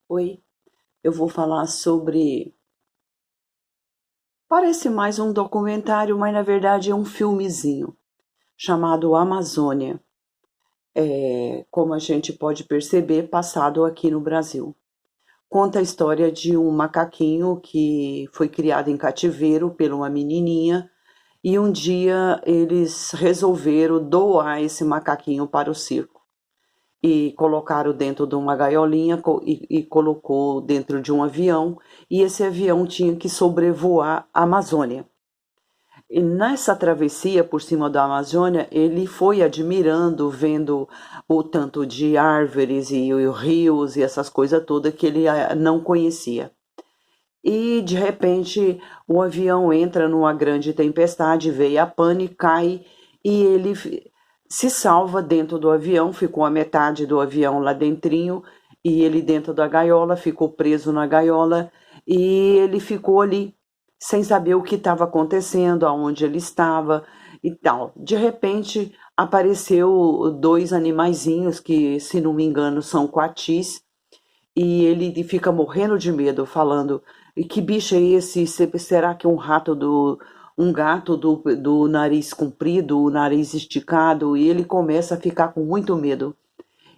Oi, eu vou falar sobre. Parece mais um documentário, mas na verdade é um filmezinho chamado Amazônia. Como a gente pode perceber, passado aqui no Brasil. Conta a história de um macaquinho que foi criado em cativeiro por uma menininha e um dia eles resolveram doar esse macaquinho para o circo. E colocaram dentro de uma gaiolinha e colocou dentro de um avião, e esse avião tinha que sobrevoar a Amazônia. E nessa travessia por cima da Amazônia, ele foi admirando, vendo o tanto de árvores e rios e essas coisas todas que ele não conhecia. E de repente o avião entra numa grande tempestade, veio a pane, cai e ele se salva dentro do avião, ficou a metade do avião lá dentrinho e ele dentro da gaiola, ficou preso na gaiola e ele ficou ali sem saber o que estava acontecendo, aonde ele estava e tal. De repente apareceu dois animaizinhos que, se não me engano, são coatis e ele fica morrendo de medo, falando: e que bicho é esse? Será que é um rato um gato do nariz comprido, o nariz esticado? E ele começa a ficar com muito medo.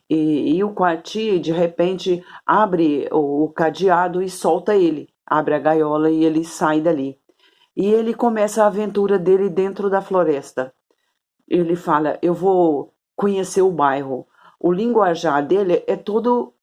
E o Coati, de repente, abre o cadeado e solta ele. Abre a gaiola e ele sai dali. E ele começa a aventura dele dentro da floresta. Ele fala: eu vou conhecer o bairro. O linguajar dele é todo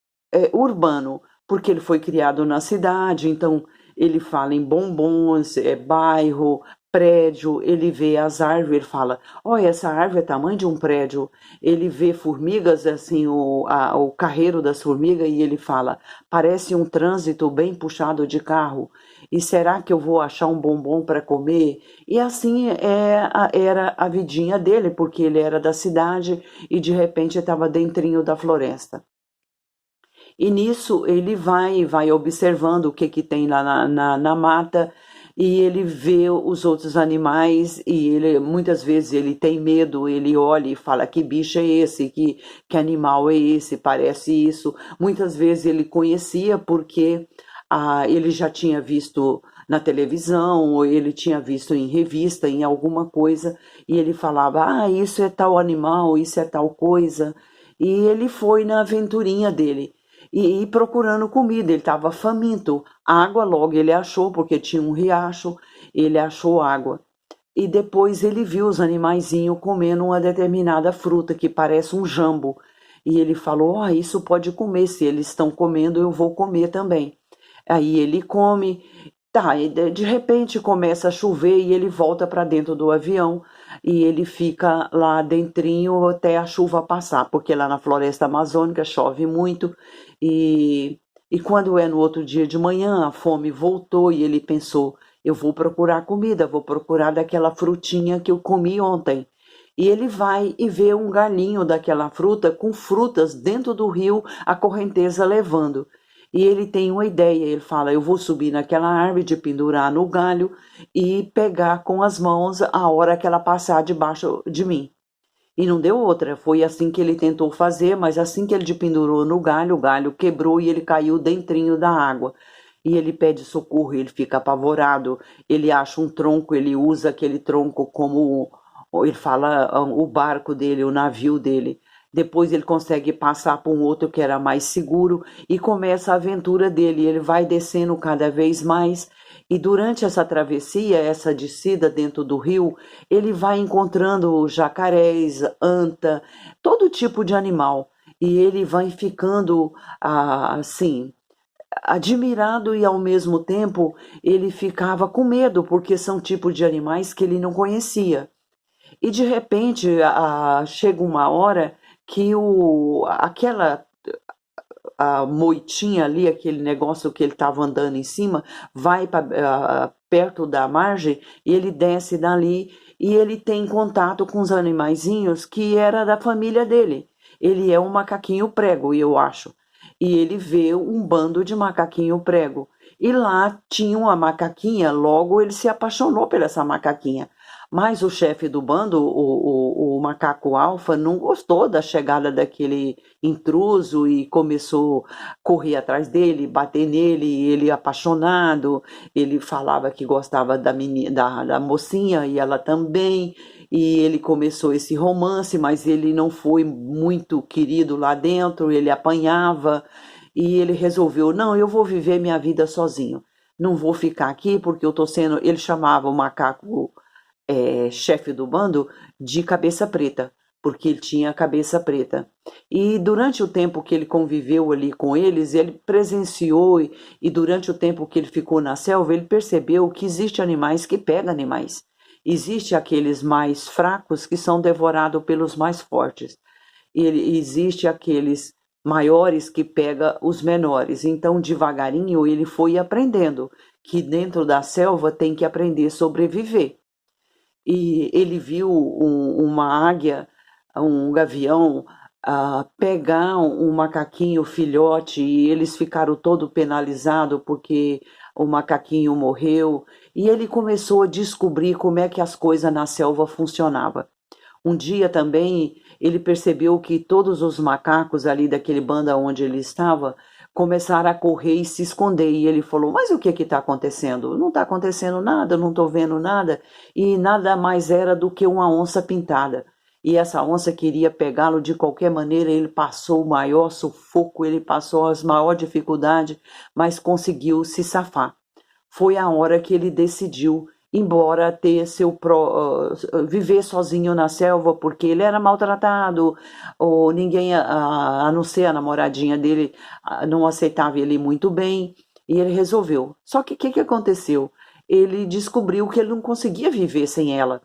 urbano, porque ele foi criado na cidade, então ele fala em bombons, bairro, prédio, ele vê as árvores, ele fala: olha, essa árvore é tamanho de um prédio. Ele vê formigas, assim, o carreiro das formigas, e ele fala: parece um trânsito bem puxado de carro. E será que eu vou achar um bombom para comer? E assim era a vidinha dele, porque ele era da cidade e de repente estava dentrinho da floresta. E nisso ele vai observando o que, que tem lá na mata e ele vê os outros animais e ele muitas vezes ele tem medo, ele olha e fala: que bicho é esse, que animal é esse, parece isso. Muitas vezes ele conhecia porque ele já tinha visto na televisão, ou ele tinha visto em revista, em alguma coisa, e ele falava: ah, isso é tal animal, isso é tal coisa. E ele foi na aventurinha dele e procurando comida, ele estava faminto. Água logo ele achou, porque tinha um riacho, ele achou água. E depois ele viu os animaizinhos comendo uma determinada fruta que parece um jambo. E ele falou: oh, isso pode comer, se eles estão comendo, eu vou comer também. Aí ele come, tá, e de repente começa a chover e ele volta para dentro do avião e ele fica lá dentrinho até a chuva passar, porque lá na floresta amazônica chove muito e, e quando é no outro dia de manhã, a fome voltou e ele pensou: eu vou procurar comida, vou procurar daquela frutinha que eu comi ontem. E ele vai e vê um galinho daquela fruta com frutas dentro do rio, a correnteza levando. E ele tem uma ideia, ele fala: eu vou subir naquela árvore, de pendurar no galho e pegar com as mãos a hora que ela passar debaixo de mim. E não deu outra, foi assim que ele tentou fazer, mas assim que ele de pendurou no galho, o galho quebrou e ele caiu dentrinho da água. E ele pede socorro, ele fica apavorado, ele acha um tronco, ele usa aquele tronco como, ele fala, o barco dele, o navio dele. Depois ele consegue passar para um outro que era mais seguro e começa a aventura dele. Ele vai descendo cada vez mais e durante essa travessia, essa descida dentro do rio, ele vai encontrando jacarés, anta, todo tipo de animal. E ele vai ficando assim, admirado e ao mesmo tempo ele ficava com medo, porque são tipos de animais que ele não conhecia. E de repente chega uma hora que aquela a moitinha ali, aquele negócio que ele estava andando em cima, vai perto da margem e ele desce dali e ele tem contato com os animaizinhos que era da família dele. Ele é um macaquinho prego, eu acho. E ele vê um bando de macaquinho prego. E lá tinha uma macaquinha, logo ele se apaixonou por essa macaquinha. Mas o chefe do bando, o macaco alfa, não gostou da chegada daquele intruso e começou a correr atrás dele, bater nele, ele apaixonado, ele falava que gostava da, menina, da mocinha e ela também, e ele começou esse romance, mas ele não foi muito querido lá dentro, ele apanhava, e ele resolveu, não, eu vou viver minha vida sozinho, não vou ficar aqui porque eu tô sendo, ele chamava o macaco chefe do bando de cabeça preta, porque ele tinha a cabeça preta. E durante o tempo que ele conviveu ali com eles, ele presenciou e durante o tempo que ele ficou na selva, ele percebeu que existem animais que pegam animais. Existe aqueles mais fracos que são devorados pelos mais fortes. E existe aqueles maiores que pega os menores. Então, devagarinho, ele foi aprendendo que dentro da selva tem que aprender a sobreviver. E ele viu uma águia, um gavião, pegar um macaquinho filhote e eles ficaram todo penalizados porque o macaquinho morreu. E ele começou a descobrir como é que as coisas na selva funcionavam. Um dia também ele percebeu que todos os macacos ali daquele bando onde ele estava começaram a correr e se esconder. E ele falou, mas o que está acontecendo? Não está acontecendo nada, não estou vendo nada. E nada mais era do que uma onça pintada. E essa onça queria pegá-lo de qualquer maneira, ele passou o maior sufoco, ele passou as maiores dificuldades, mas conseguiu se safar. Foi a hora que ele decidiu embora ter viver sozinho na selva, porque ele era maltratado, ou ninguém, a não ser a namoradinha dele, não aceitava ele muito bem, e ele resolveu. Só que o que aconteceu? Ele descobriu que ele não conseguia viver sem ela.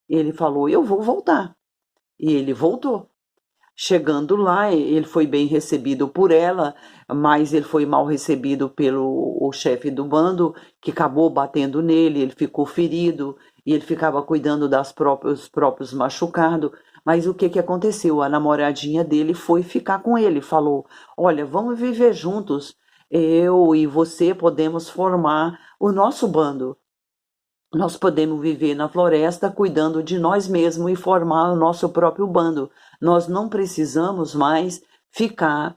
Ele falou, eu vou voltar. E ele voltou. Chegando lá, ele foi bem recebido por ela, mas ele foi mal recebido pelo o chefe do bando, que acabou batendo nele, ele ficou ferido, e ele ficava cuidando dos próprios machucados. Mas o que aconteceu? A namoradinha dele foi ficar com ele, falou, olha, vamos viver juntos, eu e você podemos formar o nosso bando. Nós podemos viver na floresta cuidando de nós mesmos e formar o nosso próprio bando. Nós não precisamos mais ficar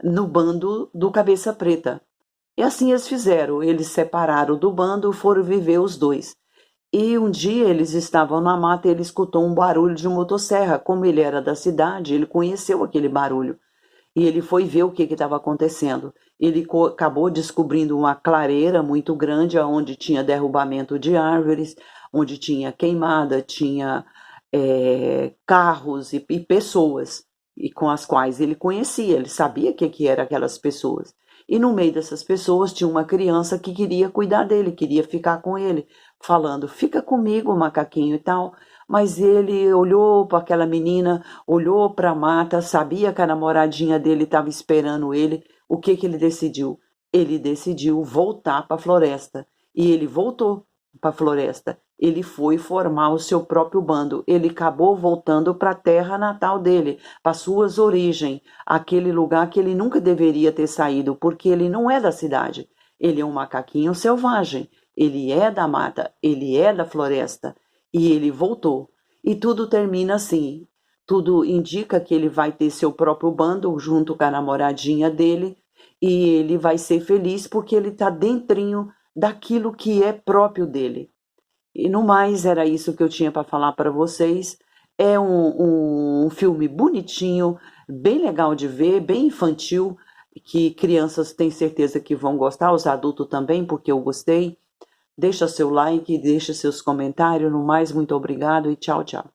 no bando do Cabeça Preta. E assim eles fizeram. Eles separaram do bando e foram viver os dois. E um dia eles estavam na mata e ele escutou um barulho de motosserra. Como ele era da cidade, ele conheceu aquele barulho. E ele foi ver o que estava acontecendo. Ele acabou descobrindo uma clareira muito grande, onde tinha derrubamento de árvores, onde tinha queimada, tinha carros e pessoas e com as quais ele conhecia, ele sabia que eram aquelas pessoas. E no meio dessas pessoas tinha uma criança que queria cuidar dele, queria ficar com ele, falando, fica comigo, macaquinho e tal. Mas ele olhou para aquela menina, olhou para a mata, sabia que a namoradinha dele estava esperando ele. O que ele decidiu? Ele decidiu voltar para a floresta. E ele voltou para a floresta. Ele foi formar o seu próprio bando. Ele acabou voltando para a terra natal dele, para suas origens, aquele lugar que ele nunca deveria ter saído, porque ele não é da cidade. Ele é um macaquinho selvagem. Ele é da mata, ele é da floresta. E ele voltou. E tudo termina assim. Tudo indica que ele vai ter seu próprio bando junto com a namoradinha dele. E ele vai ser feliz porque ele está dentrinho daquilo que é próprio dele. E no mais, era isso que eu tinha para falar para vocês. É um filme bonitinho, bem legal de ver, bem infantil, que crianças têm certeza que vão gostar, os adultos também, porque eu gostei. Deixa seu like, deixa seus comentários. No mais, muito obrigado e tchau, tchau.